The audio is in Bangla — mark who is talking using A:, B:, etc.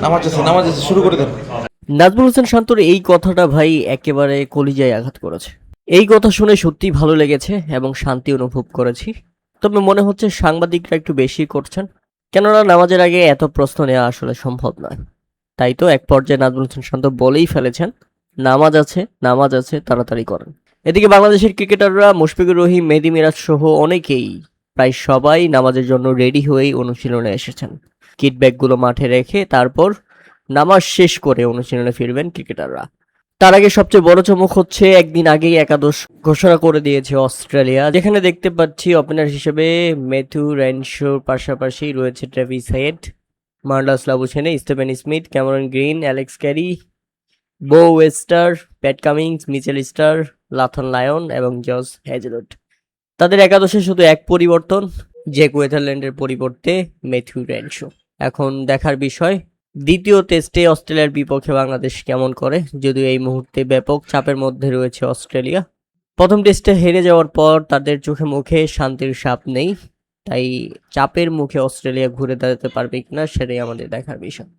A: নামাজ আছে, শুরু করে দেন।
B: নাজমুল হোসেন শান্তর এই কথাটা ভাই একেবারে কলিজায় আঘাত করেছে। এই কথা শুনে সত্যিই ভালো লেগেছে এবং শান্তি অনুভব করেছি। তবে মনে হচ্ছে সাংবাদিকরা একটু বেশি করছেন, কেননা নামাজের আগে এত প্রশ্ন নেওয়া আসলে সম্ভব নয়। তাই তো এক পর্যায়ে নাজমুল হোসেন শান্ত বলেই ফেলেছেন, নামাজ আছে, তাড়াতাড়ি করেন। এদিকে বাংলাদেশের ক্রিকেটাররা মুশফিকুর রহিম, মেহেদী মিরাজ সহ অনেকেই, প্রায় সবাই নামাজের জন্য রেডি হয়েই অনুশীলনে এসেছেন। কিট ব্যাগগুলো মাঠে রেখে তারপর নামাজ শেষ করে অনুশীলনে ফিরবেন ক্রিকেটাররা। তার আগে সবচেয়ে বড় চমক হচ্ছে একদিন আগেই একাদশ ঘোষণা করে দিয়েছে অস্ট্রেলিয়া, যেখানে দেখতে পাচ্ছি ওপেনার হিসেবে ম্যাথিউ রেনশোর পাশাপাশি রয়েছে Travis Head, Marnus Labuschagne, Steven Smith, Cameron Green, Alex Carey, Beau Webster, Pat Cummins, Mitchell Starc, Nathan Lyon এবং জস হ্যাজেলউড। তাদের একাদশে শুধু এক পরিবর্তন, জ্যাক ওয়েথারল্যান্ডের পরিবর্তে ম্যাথিউ রেনশো। এখন দেখার বিষয় দ্বিতীয় টেস্টে অস্ট্রেলিয়ার বিপক্ষে বাংলাদেশ কেমন করে, যদিও এই মুহূর্তে ব্যাপক চাপের মধ্যে রয়েছে অস্ট্রেলিয়া। প্রথম টেস্টে হেরে যাওয়ার পর তাদের চোখে মুখে শান্তির ছাপ নেই, তাই চাপের মুখে অস্ট্রেলিয়া ঘুরে দাঁড়াতে পারবে কিনা সেটাই আমাদের দেখার বিষয়।